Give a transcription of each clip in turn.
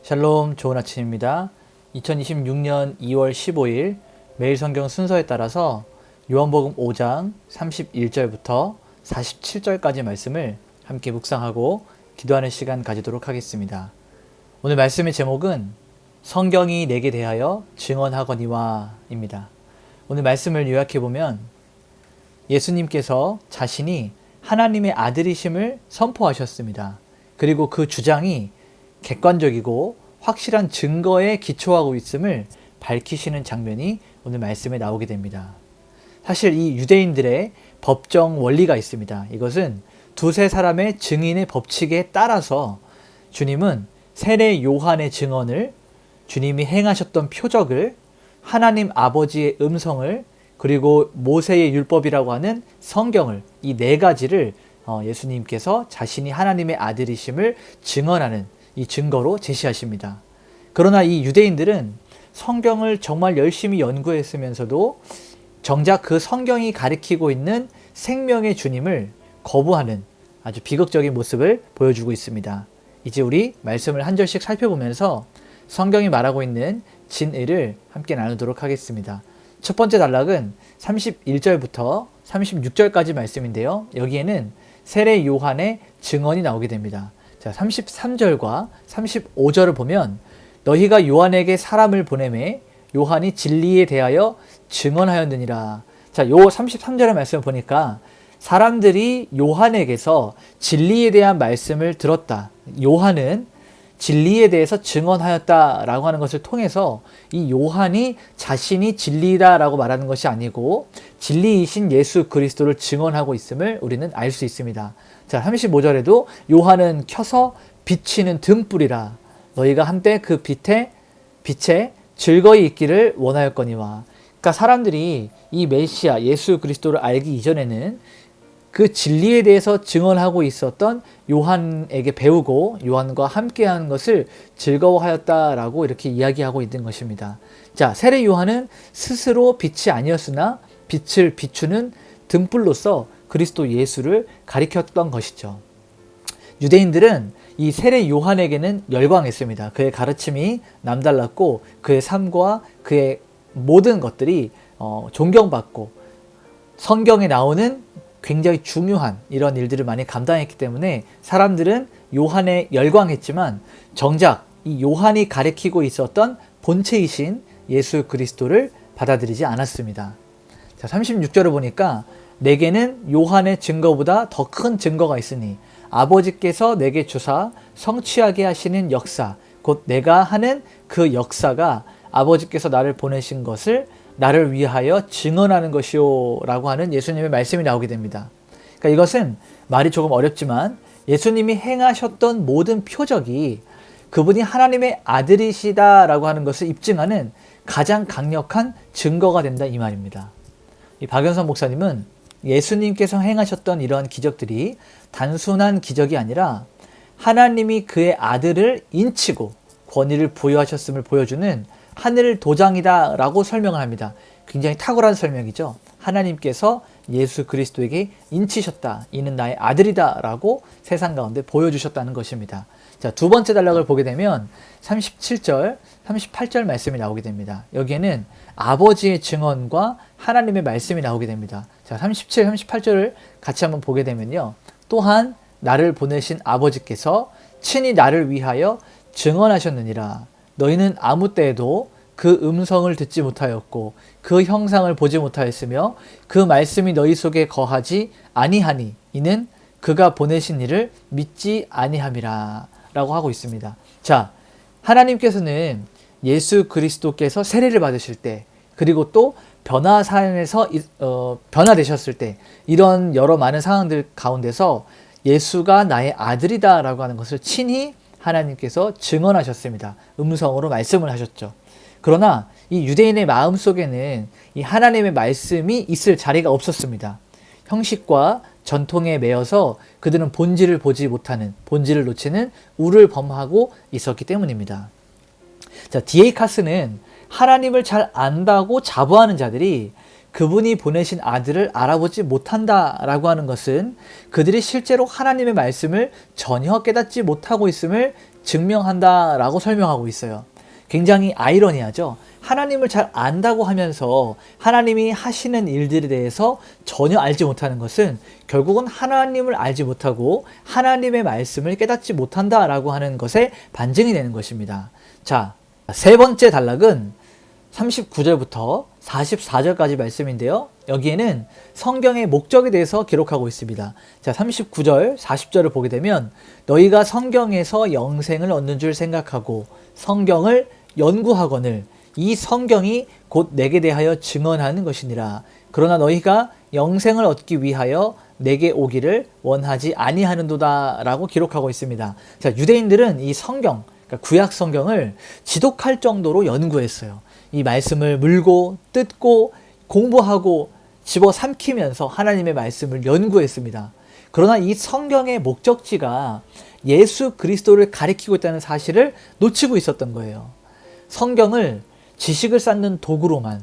샬롬, 좋은 아침입니다. 2026년 2월 15일 매일 성경 순서에 따라서 요한복음 5장 31절부터 47절까지 말씀을 함께 묵상하고 기도하는 시간 가지도록 하겠습니다. 오늘 말씀의 제목은 성경이 내게 대하여 증언하거니와 입니다. 오늘 말씀을 요약해보면 예수님께서 자신이 하나님의 아들이심을 선포하셨습니다. 그리고 그 주장이 객관적이고 확실한 증거에 기초하고 있음을 밝히시는 장면이 오늘 말씀에 나오게 됩니다. 사실 이 유대인들의 법정 원리가 있습니다. 이것은 두세 사람의 증인의 법칙에 따라서 주님은 세례 요한의 증언을, 주님이 행하셨던 표적을, 하나님 아버지의 음성을, 그리고 모세의 율법이라고 하는 성경을, 이 네 가지를 예수님께서 자신이 하나님의 아들이심을 증언하는 이 증거로 제시하십니다. 그러나 이 유대인들은 성경을 정말 열심히 연구했으면서도 정작 그 성경이 가리키고 있는 생명의 주님을 거부하는 아주 비극적인 모습을 보여주고 있습니다. 이제 우리 말씀을 한 절씩 살펴보면서 성경이 말하고 있는 진의를 함께 나누도록 하겠습니다. 첫 번째 단락은 31절부터 36절까지 말씀인데요. 여기에는 세례 요한의 증언이 나오게 됩니다. 자, 33절과 35절을 보면 너희가 요한에게 사람을 보내매 요한이 진리에 대하여 증언하였느니라. 자, 요 33절의 말씀을 보니까 사람들이 요한에게서 진리에 대한 말씀을 들었다. 요한은 진리에 대해서 증언하였다라고 하는 것을 통해서 이 요한이 자신이 진리다라고 말하는 것이 아니고 진리이신 예수 그리스도를 증언하고 있음을 우리는 알 수 있습니다. 자, 35절에도 요한은 켜서 비치는 등불이라 너희가 한때 그 빛에 즐거이 있기를 원하였거니와. 그러니까 사람들이 이 메시아 예수 그리스도를 알기 이전에는 그 진리에 대해서 증언하고 있었던 요한에게 배우고 요한과 함께하는 것을 즐거워하였다라고 이렇게 이야기하고 있는 것입니다. 자, 세례 요한은 스스로 빛이 아니었으나 빛을 비추는 등불로서 그리스도 예수를 가리켰던 것이죠. 유대인들은 이 세례 요한에게는 열광했습니다. 그의 가르침이 남달랐고 그의 삶과 그의 모든 것들이 존경받고 성경에 나오는 굉장히 중요한 이런 일들을 많이 감당했기 때문에 사람들은 요한에 열광했지만 정작 이 요한이 가리키고 있었던 본체이신 예수 그리스도를 받아들이지 않았습니다. 자, 36절을 보니까 내게는 요한의 증거보다 더 큰 증거가 있으니 아버지께서 내게 주사 성취하게 하시는 역사, 곧 내가 하는 그 역사가 아버지께서 나를 보내신 것을 나를 위하여 증언하는 것이요 라고 하는 예수님의 말씀이 나오게 됩니다. 그러니까 이것은 말이 조금 어렵지만 예수님이 행하셨던 모든 표적이 그분이 하나님의 아들이시다라고 하는 것을 입증하는 가장 강력한 증거가 된다 이 말입니다. 이 박연선 목사님은 예수님께서 행하셨던 이러한 기적들이 단순한 기적이 아니라 하나님이 그의 아들을 인치고 권위를 부여하셨음을 보여주는 하늘 도장이다 라고 설명을 합니다. 굉장히 탁월한 설명이죠. 하나님께서 예수 그리스도에게 인치셨다. 이는 나의 아들이다 라고 세상 가운데 보여주셨다는 것입니다. 자, 두 번째 단락을 보게 되면 37절, 38절 말씀이 나오게 됩니다. 여기에는 아버지의 증언과 하나님의 말씀이 나오게 됩니다. 자, 37, 38절을 같이 한번 보게 되면요. 또한 나를 보내신 아버지께서 친히 나를 위하여 증언하셨느니라. 너희는 아무 때에도 그 음성을 듣지 못하였고 그 형상을 보지 못하였으며 그 말씀이 너희 속에 거하지 아니하니 이는 그가 보내신 이를 믿지 아니함이라 라고 하고 있습니다. 자, 하나님께서는 예수 그리스도께서 세례를 받으실 때 그리고 또 변화산에서 변화되셨을 때 이런 여러 많은 상황들 가운데서 예수가 나의 아들이다 라고 하는 것을 친히 하나님께서 증언하셨습니다. 음성으로 말씀을 하셨죠. 그러나 이 유대인의 마음 속에는 이 하나님의 말씀이 있을 자리가 없었습니다. 형식과 전통에 매여서 그들은 본질을 보지 못하는, 본질을 놓치는 우를 범하고 있었기 때문입니다. 자, D.A. 카스는 하나님을 잘 안다고 자부하는 자들이 그분이 보내신 아들을 알아보지 못한다라고 하는 것은 그들이 실제로 하나님의 말씀을 전혀 깨닫지 못하고 있음을 증명한다라고 설명하고 있어요. 굉장히 아이러니하죠. 하나님을 잘 안다고 하면서 하나님이 하시는 일들에 대해서 전혀 알지 못하는 것은 결국은 하나님을 알지 못하고 하나님의 말씀을 깨닫지 못한다라고 하는 것의 반증이 되는 것입니다. 자, 세 번째 단락은 39절부터 44절까지 말씀인데요. 여기에는 성경의 목적에 대해서 기록하고 있습니다. 자, 39절, 40절을 보게 되면 너희가 성경에서 영생을 얻는 줄 생각하고 성경을 연구하거늘 이 성경이 곧 내게 대하여 증언하는 것이니라. 그러나 너희가 영생을 얻기 위하여 내게 오기를 원하지 아니하는도다 라고 기록하고 있습니다. 자, 유대인들은 이 성경, 그러니까 구약 성경을 지독할 정도로 연구했어요. 이 말씀을 물고 뜯고 공부하고 집어삼키면서 하나님의 말씀을 연구했습니다. 그러나 이 성경의 목적지가 예수 그리스도를 가리키고 있다는 사실을 놓치고 있었던 거예요. 성경을 지식을 쌓는 도구로만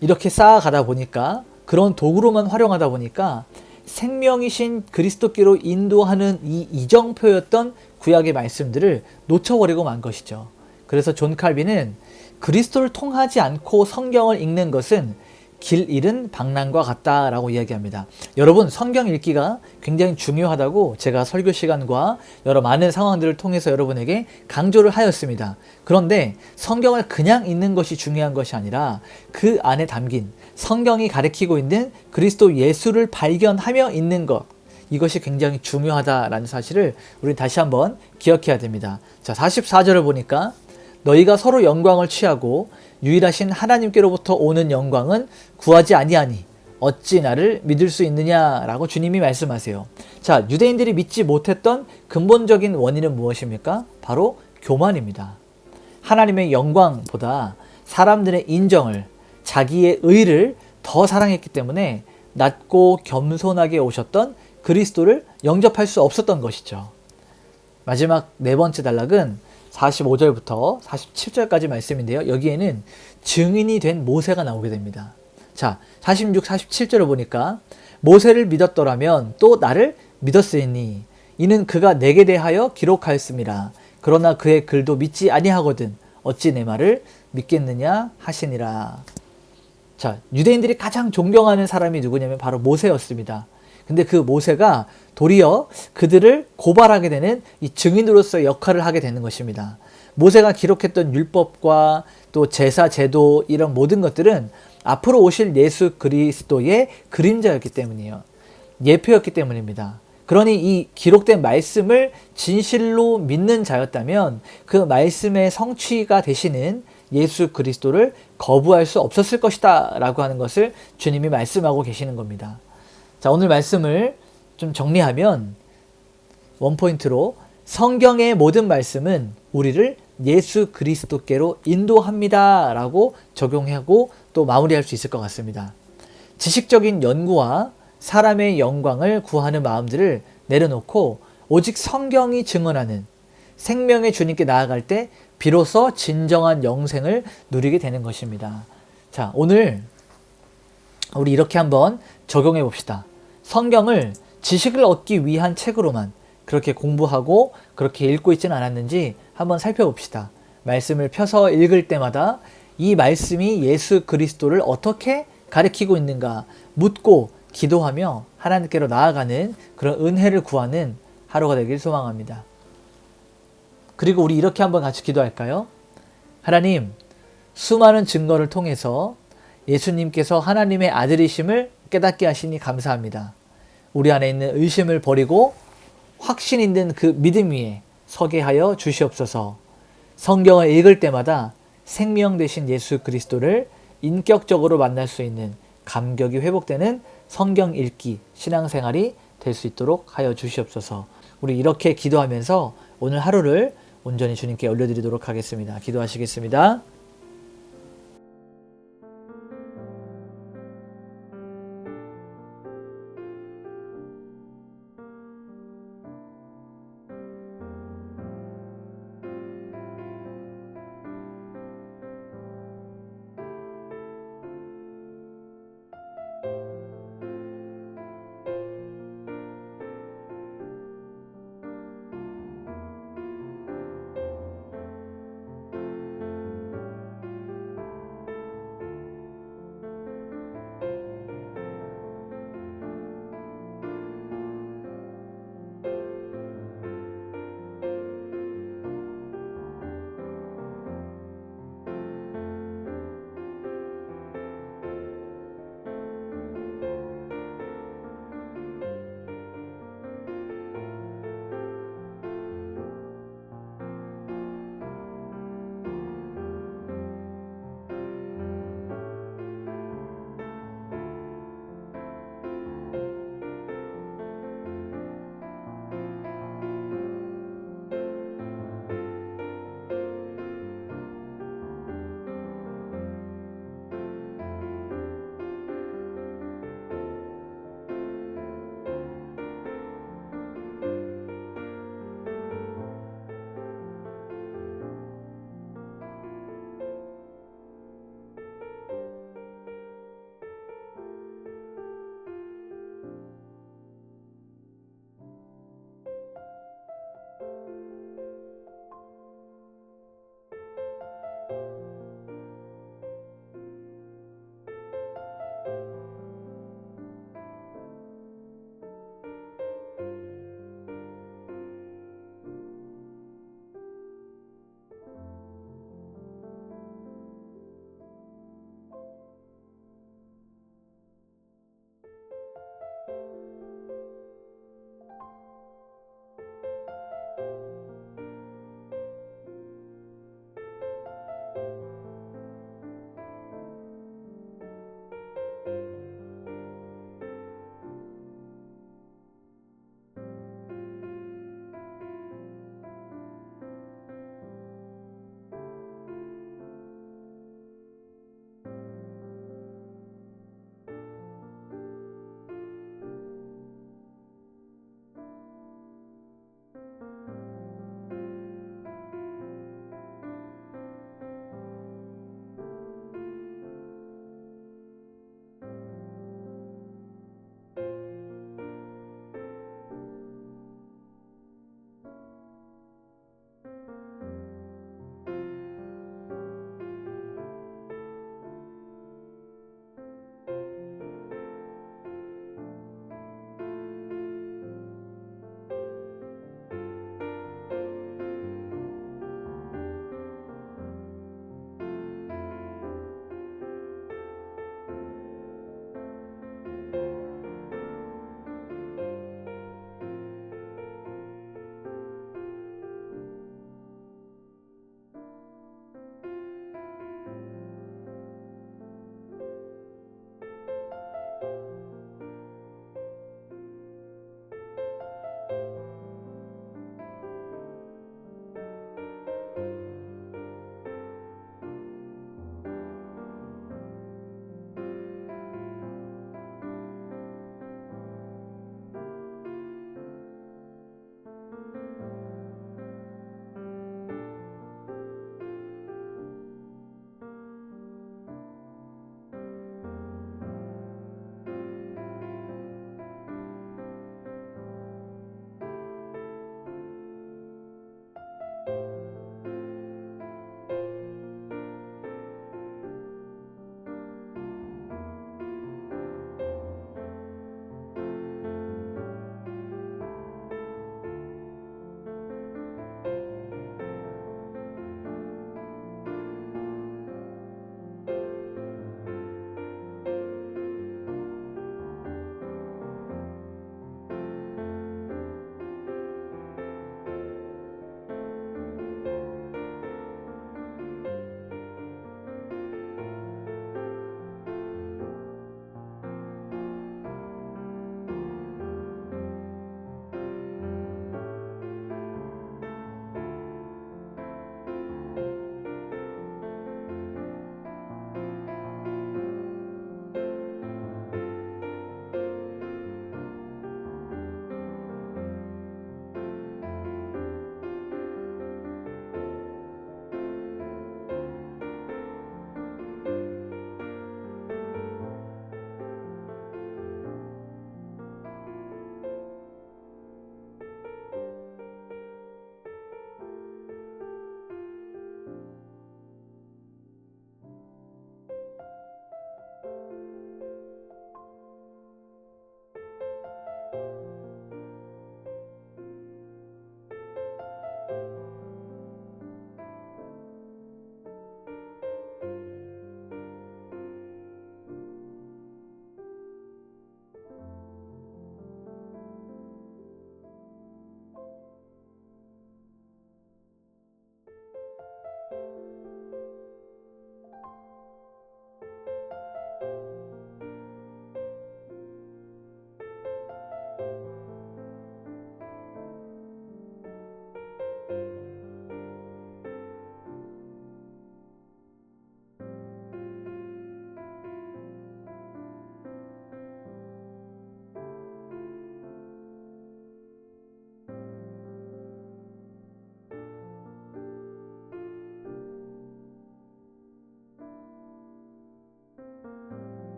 이렇게 쌓아가다 보니까, 그런 도구로만 활용하다 보니까 생명이신 그리스도께로 인도하는 이 이정표였던 구약의 말씀들을 놓쳐버리고 만 것이죠. 그래서 존 칼빈은 그리스도를 통하지 않고 성경을 읽는 것은 길 잃은 방랑과 같다라고 이야기합니다. 여러분, 성경 읽기가 굉장히 중요하다고 제가 설교 시간과 여러 많은 상황들을 통해서 여러분에게 강조를 하였습니다. 그런데 성경을 그냥 읽는 것이 중요한 것이 아니라 그 안에 담긴 성경이 가리키고 있는 그리스도 예수를 발견하며 읽는 것, 이것이 굉장히 중요하다라는 사실을 우리는 다시 한번 기억해야 됩니다. 자, 44절을 보니까 너희가 서로 영광을 취하고 유일하신 하나님께로부터 오는 영광은 구하지 아니하니 어찌 나를 믿을 수 있느냐라고 주님이 말씀하세요. 자, 유대인들이 믿지 못했던 근본적인 원인은 무엇입니까? 바로 교만입니다. 하나님의 영광보다 사람들의 인정을, 자기의 의를 더 사랑했기 때문에 낮고 겸손하게 오셨던 그리스도를 영접할 수 없었던 것이죠. 마지막 네 번째 단락은 45절부터 47절까지 말씀인데요. 여기에는 증인이 된 모세가 나오게 됩니다. 자, 46, 47절을 보니까 모세를 믿었더라면 또 나를 믿었으니 이는 그가 내게 대하여 기록하였음이라. 그러나 그의 글도 믿지 아니하거든 어찌 내 말을 믿겠느냐 하시니라. 자, 유대인들이 가장 존경하는 사람이 누구냐면 바로 모세였습니다. 근데 그 모세가 도리어 그들을 고발하게 되는 이 증인으로서의 역할을 하게 되는 것입니다. 모세가 기록했던 율법과 또 제사, 제도, 이런 모든 것들은 앞으로 오실 예수 그리스도의 그림자였기 때문이에요. 예표였기 때문입니다. 그러니 이 기록된 말씀을 진실로 믿는 자였다면 그 말씀의 성취가 되시는 예수 그리스도를 거부할 수 없었을 것이다 라고 하는 것을 주님이 말씀하고 계시는 겁니다. 자, 오늘 말씀을 좀 정리하면 원포인트로 성경의 모든 말씀은 우리를 예수 그리스도께로 인도합니다 라고 적용하고 또 마무리할 수 있을 것 같습니다. 지식적인 연구와 사람의 영광을 구하는 마음들을 내려놓고 오직 성경이 증언하는 생명의 주님께 나아갈 때 비로소 진정한 영생을 누리게 되는 것입니다. 자, 오늘 우리 이렇게 한번 적용해 봅시다. 성경을 지식을 얻기 위한 책으로만 그렇게 공부하고 그렇게 읽고 있지는 않았는지 한번 살펴봅시다. 말씀을 펴서 읽을 때마다 이 말씀이 예수 그리스도를 어떻게 가리키고 있는가 묻고 기도하며 하나님께로 나아가는 그런 은혜를 구하는 하루가 되길 소망합니다. 그리고 우리 이렇게 한번 같이 기도할까요? 하나님, 수많은 증거를 통해서 예수님께서 하나님의 아들이심을 깨닫게 하시니 감사합니다. 우리 안에 있는 의심을 버리고 확신 있는 그 믿음 위에 서게 하여 주시옵소서. 성경을 읽을 때마다 생명 되신 예수 그리스도를 인격적으로 만날 수 있는 감격이 회복되는 성경 읽기, 신앙생활이 될 수 있도록 하여 주시옵소서. 우리 이렇게 기도하면서 오늘 하루를 온전히 주님께 올려드리도록 하겠습니다. 기도하시겠습니다.